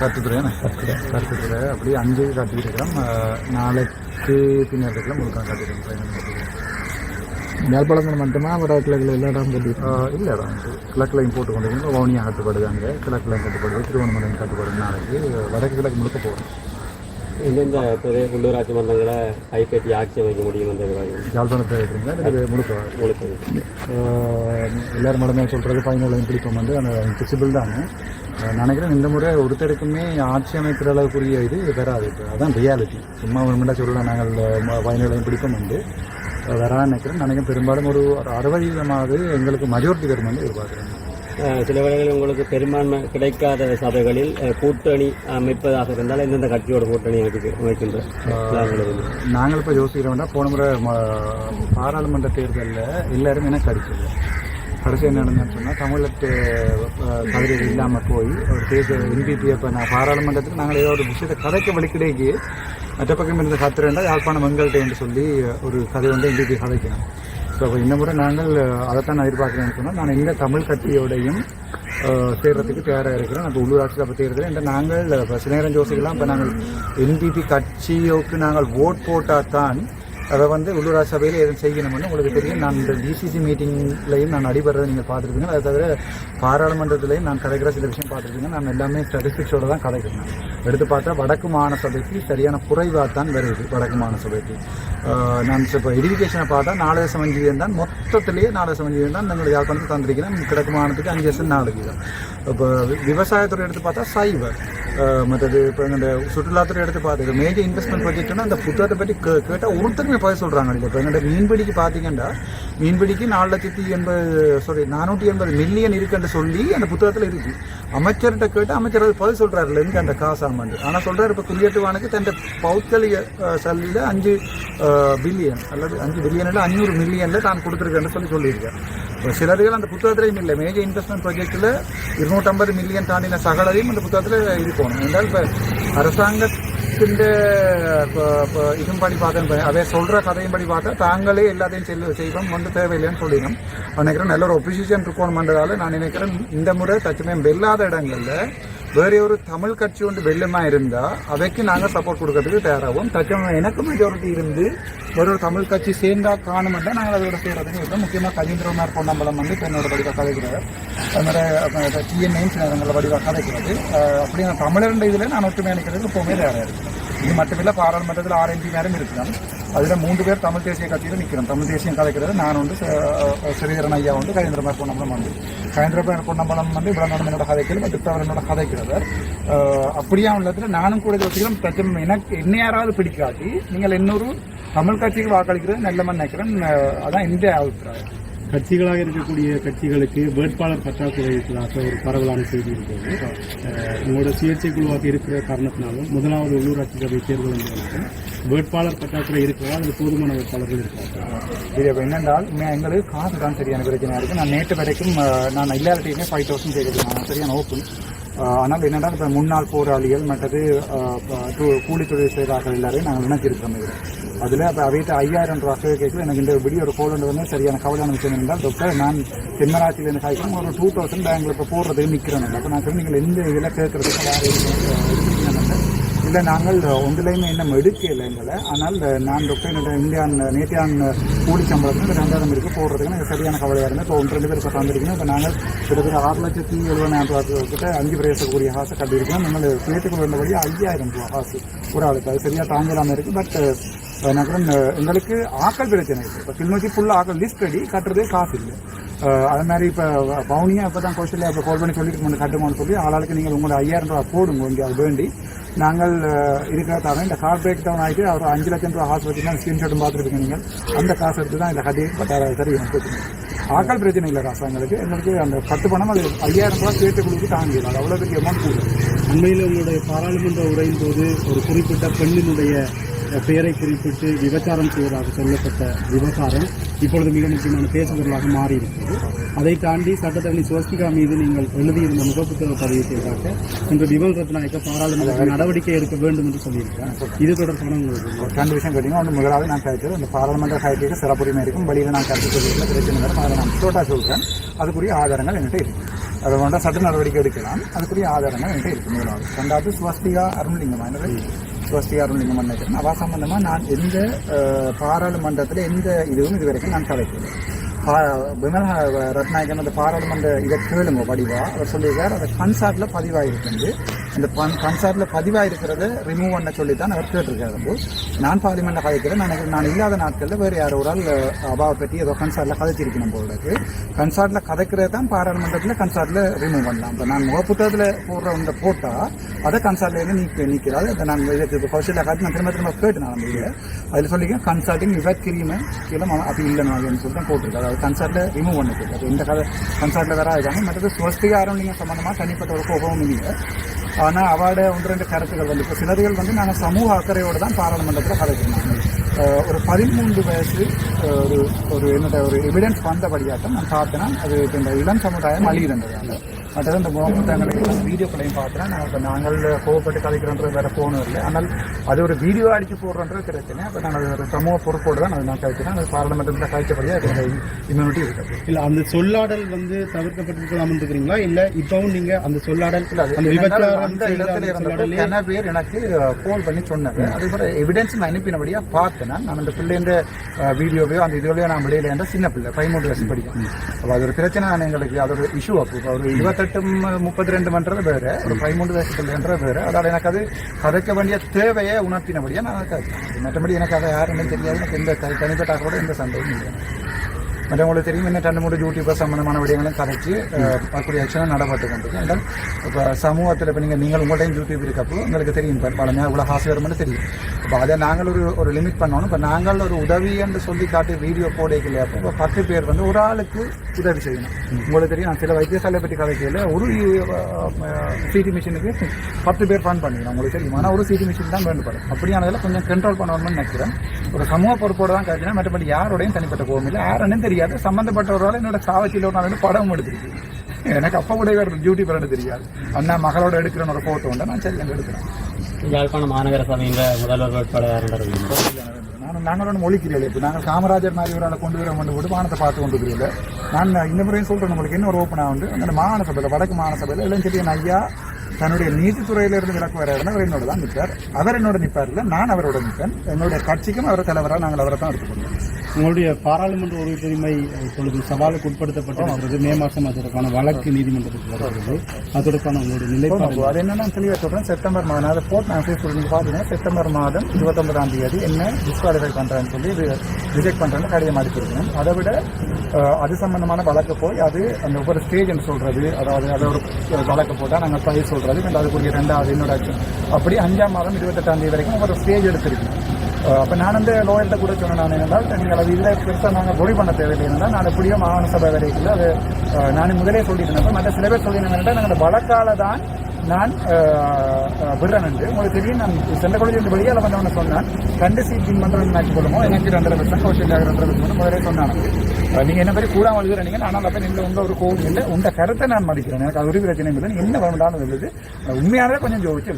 கருத்துத்துறை அப்படியே 5 கட்டியிருக்கிறோம். நாளைக்கு பின்னர் இருக்கலாம் முழுக்க கட்டியிருக்கோம். யாழ்ப்பாணத்தில் மட்டுமா வர கிழக்கில் எல்லா இடம் போட்டு இல்லை இடம் கிழக்குலையும் போட்டு கொண்டு வவுனியா கட்டுப்பாடு அங்கே கிழக்குலையும் கட்டுப்பாடு திருவண்ணாமலையும் கட்டுப்பாடு நாளைக்கு வடக்கு கிழக்கு முழுக்க போகிறோம். எந்தெந்த பெரிய உள்ளூராட்சி மன்றங்களை கைப்பற்றி ஆட்சி அமைக்க முடியும் யாழ்ப்பாணத்தை இருக்கிறீங்களா இது முழுக்க எல்லோரும் மடமே சொல்கிறது பயனுள்ள பிடிப்போம் வந்து அந்த விசிபிள் தான். நினைக்கிறேன் இந்த முறை ஒருத்தருக்குமே ஆட்சி அமைக்கிற அளவுக்குரிய இது வராது. இப்போ அதான் ரியாலிட்டி. சும்மா ஒரு முன்னாடி சொல்லலாம் நாங்கள் பயனுள்ள பிடிப்போம் வந்து வரான்னு நினைக்கிறேன். பெரும்பாலும் ஒரு 60% எங்களுக்கு மெஜாரிட்டி பேர் வந்து எதிர்பார்க்குறேன். சில வேளைகளில் உங்களுக்கு பெரும்பான்மை கிடைக்காத சபைகளில் கூட்டணி அமைப்பதாக இருந்தால் எந்தெந்த கட்சியோட கூட்டணி அமைக்கின்ற நாங்கள் இப்போ யோசிக்கிறோம்னா போன முறை பாராளுமன்ற தேர்தலில் எல்லாரும் எனக்கு அடிச்சது. கடைசி என்ன நடந்ததுன்னு சொன்னால் தமிழத்து கதிரைகள் இல்லாமல் போய் ஒரு தேர்தல் NPP இப்போ நான் பாராளுமன்றத்தில் நாங்கள் ஏதோ ஒரு விஷயத்தை கதைக்க வழிக்கிடைக்கு மற்ற பக்கம் இருந்த கத்துறேன்டா யாழ்ப்பாணம் எங்கள்கிட்ட என்று சொல்லி ஒரு கதை வந்து NPP கதைக்கணும். ஸோ அப்போ இந்த முறை நாங்கள் அதைத்தான் நான் எதிர்பார்க்குறேன்னு சொன்னால் நான் இந்த தமிழ் கட்சியோடையும் சேர்றதுக்கு தயாராக இருக்கிறோம். இப்போ உள்ளூராட்சி சபை தேர்தல் இந்த நாங்கள் இப்போ சில நேரம் யோசிக்கலாம். இப்போ நாங்கள் NPP கட்சியோக்கு நாங்கள் ஓட் போட்டால் தான் அதை வந்து உள்ளூராட்சி சபையில் எதுவும் செய்யணும்னு உங்களுக்கு தெரியும். நான் இந்த DCC மீட்டிங்லையும் நான் அடிபடுறதை நீங்கள் பார்த்துருப்பீங்க. அதை தவிர பாராளுமன்றத்திலையும் நான் கதைக்கிற சில விஷயம் பார்த்துருப்பீங்க. நான் எல்லாமே ஸ்டாட்டிஸ்டிக்ஸோடு தான் கதைக்கிறேன். எடுத்து பார்த்தா வடக்கு மாகாண சபைக்கு சரியான குறைவாக தான் வருது. வடக்கு மாகாண சபைக்கு நான் இப்போ எஜுகேஷனை பார்த்தா 4.5 தான் மொத்தத்திலேயே 4.5 தான் நாங்கள் யாழ்ப்பாணத்துக்கு தந்திருக்கிறேன். கிழக்கு மாகாணத்துக்கு 5.4 தான். இப்போ விவசாயத்துறை எடுத்து பார்த்தா சைவர் மற்றது இப்போ இந்த சுற்றுலாத்துறை எடுத்து பார்த்து மேஜர் இன்வெஸ்ட்மெண்ட் ப்ராஜெக்ட்னா அந்த புத்தகத்தை பற்றி கேட்டால் ஒருத்தருமே பதில் சொல்கிறாங்க. இப்போ எங்கள்கிட்ட மீன்பிடிக்கு பார்த்தீங்கன்னா மீன்பிடிக்கு 480 மில்லியன் இருக்குன்னு சொல்லி அந்த புத்தகத்தில் இருக்குது. அமைச்சர்கிட்ட கேட்டால் அமைச்சர் அது பதில் சொல்கிறாருல இருந்து அந்த காசு ஆமாண்டு. ஆனால் சொல்கிறார் இப்போ குடியேற்றுவானுக்கு தன் பௌத்தலிய சல்லியில் 5 பில்லியன் அல்லது 5 பில்லியன் இல்லை 500 மில்லியனில் தான் கொடுத்துருக்கேன்னு சொல்லியிருக்கேன். சிலர்கள் அந்த புத்தகத்திலையும் இல்லை. மேஜர் இன்வெஸ்ட்மெண்ட் ப்ராஜெக்டில் 250 மில்லியன் தாண்டின சகலையும் அந்த புத்தகத்தில் இருக்கணும். என்றால் இப்போ அரசாங்கத்தின் இதுவும் படி பார்த்தேன் அதை சொல்கிற கதையும் படி பார்த்தா தாங்களே எல்லாத்தையும் செய்வோம் வந்து தேவையில்லைன்னு சொல்லிடணும். நினைக்கிறேன் நல்ல ஒரு ஒப்போசிஷன் இருக்கணும்ன்றதால நான் நினைக்கிறேன் இந்த முறை தச்சமயம் வெல்லாத இடங்களில் வேறு ஒரு தமிழ் கட்சி ஒன்று வெள்ளமாக இருந்தால் அவைக்கு நாங்கள் சப்போர்ட் கொடுக்கறதுக்கு தயாராகும். தச்சமயம் எனக்கு மெஜாரிட்டி இருந்து வேறு ஒரு தமிழ் கட்சி சேர்ந்தால் காணுமெண்டா நாங்கள் அதோட செய்கிறதுன்னு இருக்கோம். முக்கியமாக கஜேந்திரகுமார் பொன்னம்பலம் வந்து என்னோட வடிவாக கதைக்கிறார். அது மாதிரி TNA எங்களை வடிவாக கதைக்கிறது. அப்படி நான் தமிழர் இதில் நான் ஒற்றுமை அளிக்கிறதுக்கு எப்போவுமே தயாராக இருக்கேன். இது மட்டுமில்லை பாராளுமன்றத்தில் 6 MP நேரம் இருக்கலாம். அதில் 3 பேர் தமிழ் தேசிய கட்சியில் நிற்கிறோம். தமிழ் தேசியம் கலைக்கிறது நான் வந்து ஸ்ரீதரன் ஐயா வந்து கஜேந்திரகுமார் பொன்னம்பலம் வந்து கஜேந்திரகுமார் பொன்னம்பலம் வந்து இவ்வளவு என்னோட கதைக்கிறது மற்றவர் என்னோட கதைக்கிறவர். அப்படியா உள்ளதில் நானும் கூட வச்சுக்கிறோம். தச்சம் எனக்கு என்ன யாராவது பிடிக்காட்டி நீங்கள் இன்னொரு தமிழ் கட்சிக்கு வாக்களிக்கிறது நல்ல நினைக்கிறேன். அதான் இந்த அபிப்பிராயம். கட்சிகளாக இருக்கக்கூடிய கட்சிகளுக்கு வேட்பாளர் பற்றாக்குறை இருக்கிறதாக ஒரு பரவலான செய்தி இருக்கிறது. உங்களோட சுயேட்சை குழுவாக இருக்கிற காரணத்தினாலும் முதலாவது உள்ளூராட்சி சபை தேர்தல் என்பதற்கும் வேட்பாளர் பற்றாக்குறை இருக்கிறதா அது போதுமான வேட்பாளர்கள் இருக்கிறாங்க. இது இப்போ என்னென்றால் எங்களுக்கு காசு தான் சரியான பிரச்சனையாக இருக்குது. நான் நேற்று வரைக்கும் நான் எல்லார்ட்டையுமே 5,000 கேட்குறது நான் சரியான ஓப்பன். ஆனால் என்னென்றால் இப்போ முன்னாள் போராளிகள் மற்றது கூலி தொழில் செய்தார்கள் எல்லாரையும் நாங்கள் நினைச்சிருக்கிறோம். அதில் இப்போ அவையிட்ட 5,000 ரூபா கேட்கல. எனக்கு இந்த வீடியோ ஒரு கோல் வந்து சரியான கவலையான விஷயம் என்றால் டாக்டர் நான் தென்மராட்சியில் காய்க்கும் ஒரு 2,000 பேங்கில் இப்போ போடுறதுக்கு நிற்கிறேன். அப்போ நான் சொல்லி நீங்கள் எந்த இதில் கேட்குறதுக்கு வேறு இல்லை நாங்கள் ஒன்றுலையுமே இன்னும் எடுக்கலை எங்களை. ஆனால் நான் டாக்டர் என்னோட நேற்றையான் கூலி சம்பளத்தில் 2,000 இருக்குது போடுறதுக்கு எனக்கு சரியான கவலையாக இருந்தேன். இப்போ 1-2 பேர் இப்போ தந்துருக்கணும். இப்போ நாங்கள் கிட்டத்தட்ட 6,70,000 கிட்ட 5 பிரதேசக்கூடிய காசை கட்டியிருக்கோம். நம்ம சேர்த்துக்குள்ள வழி 5,000 ரூபா காசு ஒரு ஆளுக்கு அது சரியாக தாங்கலாமல் இருக்குது. பட் நகரம் எங்களுக்கு ஆக்கள் பிரச்சனை இருக்குது. இப்போ கிளிநொச்சி ஃபுல்லாக ஆக்கள் லிஸ்ட் ரெடி கட்டுறதே காசு இல்லை. அது மாதிரி இப்போ பவுனியாக இப்போ தான் கோஸ்டலில் இப்போ கால் பண்ணி சொல்லிட்டு கட்டுமான்னு சொல்லி ஆளாளுக்கு நீங்கள் உங்களோட 5,000 ரூபா போடுங்க இங்கே அது வேண்டி நாங்கள் இருக்கிறதாவே இந்த கார் பிரேக் டவுன் ஆகிட்டு அவர் 5 லட்சம் ரூபா ஹாஸ் வச்சுன்னா ஸ்க்ரீன்ஷாட்டும் பார்த்துருப்பீங்க. நீங்கள் அந்த காசு எடுத்து தான் இந்த கட்டி பட் சரி பிரச்சனை ஆக்கள் பிரச்சனை இல்லை. அரசாங்களுக்கு எங்களுக்கு அந்த 10 பணம் அது 5,000 ரூபா சேர்த்து கொடுத்து தாங்கிடும். அது அவ்வளோ பெரிய அமௌண்ட் கூட. உண்மையில் உங்களுடைய பாராளுமன்ற உரையின் போது ஒரு குறிப்பிட்ட பெண்ணினுடைய பெயரை குறிப்பிட்டு விபச்சாரம் செய்வதாக சொல்லப்பட்ட விவகாரம் இப்பொழுது மிக முக்கியமான பேசுபொருளாக மாறியிருக்கிறது. அதை தாண்டி சட்டத்தரணி ஸ்வஸ்திகா மீது நீங்கள் எழுதியிருந்த முகப்புத்தக பதிவு செய்வதாக இன்று விமல் ரத்நாயக்க பாராளுமன்ற நடவடிக்கை எடுக்க வேண்டும் என்று சொல்லியிருக்கிறார். இது தொடர்பான உங்களுக்கு 2 விஷயம் கேட்டீங்க. ஒன்று முதலாவது நான் கழிச்சது அந்த பாராளுமன்ற கழிக்க சிறப்புரிமை இருக்கும். வழியில் நான் கருத்து சொல்லியிருக்கேன் பிரச்சனை வரும். அதை நான் டோட்டா சொல்கிறேன். அதுக்குரிய ஆதாரங்கள் என்கிட்ட இருக்கு. அதை வேண்டாம் சட்ட நடவடிக்கை எடுக்கலாம். அதுக்குரிய ஆதாரங்கள் என்கிட்ட இருக்கு. முதலாவது. ரெண்டாவது ஸ்வஸ்திகா அருண்லிங்கம் ஸ்வஸ்திகா அருண்லிங்கம் நினைக்கிறேன். அவ சம்பந்தமா நான் எந்த பாராளுமன்றத்தில் எந்த இதுவும் இதுவரைக்கும் நான் கலைக்கல. விமல் ரத்நாயகன் அந்த பாராளுமன்ற இதை கேளுங்க வடிவா அவர் சொல்லியிருக்கார். அந்த கன்சார்ட்ல பதிவாயிருக்கு. இந்த கன்சார்ட்ல பதிவாயிருக்கிறத ரிமூவ் பண்ண சொல்லித்தான் அவர் கேட்டிருக்காரு. நான் பார்லிமெண்ட்ல கதைக்கிறேன். நான் இல்லாத நாட்களில் வேறு யாரோ ஒரு ஆள் அபாவை பற்றி ஏதோ கன்சார்ட்ல கதைச்சிருக்கணும் போல இருக்கு. கன்சார்ட்ல கதைக்கிறது தான் பாராளுமன்றத்தில் கன்சார்ட்ல ரிமூவ் பண்ணலாம். இப்போ நான் முகப்புத்தகத்தில் போடுற இந்த போட்டா அதை கன்சார்ட்ல இருந்து நீக்கிறாது. அதை நான் கௌசல்யா காட்டி நான் திரும்ப கேட்டு நான் அதில் சொல்லிக்கிறேன் கன்சார்ட்டிங் விவத் கிரீமை கீழே அப்படி இல்லைன்னு சொல்லிட்டு தான் போட்டிருக்காரு. அது கன்சார்ட்ல ரிமூவ் பண்ணிட்டு அது இந்த கதை கன்சார்ட்ல வேற ஆயிட்டாங்க. மற்றது ஸ்வஸ்திகா அருண்லிங்கம் சம்பந்தமாக தனிப்பட்ட ஒரு கோபமும் இல்லை. ஆனால் அவட 1-2 கருத்துக்கள் வந்து இப்போ சிலர்கள் வந்து நாங்கள் சமூக அக்கறையோடு தான் பாராளுமன்றத்தில் கதைக்கிறோம். ஒரு 13 வயசு ஒரு என்னோட ஒரு எவிடன்ஸ் வந்தபடியாட்டம் நான் பார்த்தேன்னா அது இந்த இளம் சமுதாயம் அழிகிறேன். மற்றது இந்த புத்தகங்களை வீடியோக்களையும் பார்த்தேன்னா நாங்கள் கோவப்பட்டு கதைக்கிறோன்றது வேற போகணும் இல்லை. ஆனால் அது ஒரு வீடியோ அடிச்சு போடுறன்றது பிரச்சனை. அப்போ நான் ஒரு சமூக பொறுப்போடு தான் அதை நான் கழிக்கிறேன். அது பாராளுமன்றத்தில் கழிச்சபடியாக அது இம்யூனிட்டி இருக்குது. இல்லை அந்த சொல்லாடல் வந்து தவிர்க்கப்பட்டிருக்கலாம் இருக்கிறீங்களா? இல்லை இப்பவும் நீங்கள் அந்த சொல்லாடல் அந்த இடத்துல இருந்தது என்ன பேர் எனக்கு கோல் பண்ணி சொன்னது. அதே போல எவிடன்ஸ் நான் அனுப்பினபடியா பார்த்தேன். நான் அந்த பிள்ளைன்ற வீடியோவையோ அந்த இதுலையோ நான் வெளியில என்ற சின்ன பிள்ளை 13 வயசு படிக்கும். அப்போ அது ஒரு பிரச்சனை எங்களுக்கு. அது ஒரு இஷ்யூ. அப்போ ஒரு 28-32 வேறு ஒரு 13 வயசு பிள்ளைன்றது வேறு. அதாவது எனக்கு அது கதைக்க வேண்டிய தேவையை உணர்த்தினபடியா நான் மற்றபடி எனக்கு அதை யாருன்னு தெரியாது. எனக்கு எந்த தனிப்பட்ட கூட எந்த சந்தேகம் இல்லை. மற்றவங்களுக்கு தெரியும் இன்னும் 2-3 யூடியூபர் சம்பந்தமான விடயங்களும் கதைச்சு அப்படி ஆக்ஷனாக நடப்பட்டு கொண்டிருக்கு. என்றால் இப்போ சமூகத்தில் இப்போ நீங்கள் உங்கள்டையும் யூடியூப் இருக்கப்போ உங்களுக்கு தெரியும் பழமையாக இவ்வளோ ஹாஸ்யர்மெண்ட் தெரியும். இப்போ அதை நாங்கள் ஒரு லிமிட் பண்ணணும். இப்போ நாங்கள் ஒரு உதவி என்று சொல்லி காட்டி வீடியோ போடைக்கலையா அப்போ 10 பேர் வந்து ஒரு ஆளுக்கு உதவி செய்யணும். உங்களுக்கு தெரியும் நான் சில வைத்தியசாலை பற்றி கதைக்கையில் ஒரு சிடி மிஷினுக்கு 10 பேர் ஃபண்ட் பண்ணிக்கணும். உங்களுக்கு தெரியும். ஆனால் ஒரு சிடி மிஷின் தான் வேண்டுபடும். அப்படியானதில் கொஞ்சம் கண்ட்ரோல் பண்ணணும்னு நினைக்கிறேன். ஒரு சமூக பொறுப்போடு தான் காய்ச்சினா மற்றபடி யாரோடையும் தனிப்பட்ட கோவம் இல்லை. யாருன்னு தெரியாது. சம்பந்தப்பட்டவரால் என்னோட சாவச்சியில் ஒரு நாள் படம் எடுத்துருக்கு. எனக்கு அப்போ கூட வேறு டியூட்டி பண்ண தெரியாது. அண்ணா மகளோட எடுக்கிற ஒரு போட்டோ உண்டு. நான் சரி அங்கே எடுக்கிறேன். யாழ்ப்பாணம் மாநகர சபையின் முதல்வர் வேட்பாளர் நாங்கள் மொழிக்கிறீர்கள். இப்போ நாங்கள் காமராஜர் மாதிரி ஒரு ஆளை கொண்டு வர போட்டு வானத்தை பார்த்து கொண்டு இருக்கிறீர்கள். நான் இந்த முறையும் சொல்கிறேன் உங்களுக்கு இன்னொரு ஓப்பனாக உண்டு. அந்த மாகாண சபையில் வடக்கு மாகாண சபையில் எல்லாம் சரி ஐயா தன்னுடைய நீதித்துறையிலிருந்து விலக்கு வர அவர் என்னோட தான் நிற்பார். அவர் என்னோட நிற்பார் இல்லை, நான் அவரோட நிற்பேன். என்னுடைய கட்சிக்கும் அவரை தலைவராக நாங்கள் அவரை தான் எடுத்துக்கொள்வோம். உங்களுடைய பாராளுமன்ற உறுப்பினரை இப்பொழுது சவாலுக்கு உட்படுத்தப்பட்டிருக்கிறது. மே மாதம் அதற்கான வழக்கு நீதிமன்றத்துக்கு வருகிறது. அதற்கான உங்களுடைய நிலைப்பாடு அது என்ன நான் தெளிவாக சொல்கிறேன். செப்டம்பர் மாதம் அதை போட்டு நான் ஃபேஸ்புக் நீங்கள் பார்த்தீங்கன்னா செப்டம்பர் மாதம் 29ஆம் தேதி என்ன டிஸ்குவாலிஃபை பண்ணுறேன்னு சொல்லி ரிஜெக்ட் பண்ணுறேன்னு கடிதம் அடிச்சிருக்கணும். அதை விட அது சம்பந்தமான வழக்கு போய் அது அந்த ஒவ்வொரு ஸ்டேஜ்னு சொல்கிறது, அதாவது அதை ஒரு வழக்கு போட்டால் நாங்கள் பயிர் சொல்கிறது அதுக்குரிய 2வது இன்ட்ரோடக்ஷன் அப்படி 5ஆம் மாதம் 28ஆம் தேதி வரைக்கும் ஒவ்வொரு ஸ்டேஜ் எடுத்திருக்கேன். அப்போ நான் வந்து லோயர்கிட்ட கூட சொன்னேன். நான் என்னென்றால் நீங்கள் அது இல்லை பெருசாக நாங்கள் பொடி பண்ண தேவையில்லை. இருந்தால் நான் எப்படியோ மாகாண சபை வரைக்கும் அது நான் முதலே சொல்லியிருந்தேன். மற்ற சில பேர் சொல்லியிருந்தேன் நாங்கள் வழக்கால தான் நான் விடுறேன் என்று உங்களுக்கு தெரியும். நான் சென்ற கொள்கை வெளியால் வந்தவனை சொன்னேன் 2 சீட் வின் பண்ணுறேன்னு நினைச்சு கொள்ளுமோ எனக்கு 2.5% கௌசல்யாக 2.5% முதலே சொன்னாங்க. நீங்கள் என்ன மாதிரி கூடாமல் எழுதுறீங்க. ஆனால் அப்போ நீங்கள் உங்கள் ஒரு கோவில் இல்லை, உங்கள் கருத்தை நான் மதிக்கிறேன். எனக்கு அது ஒரு பிரச்சனையும் இல்லை. என்ன வேண்டாலும் இருந்தது உண்மையானவே கொஞ்சம் ஜோதிச்சு.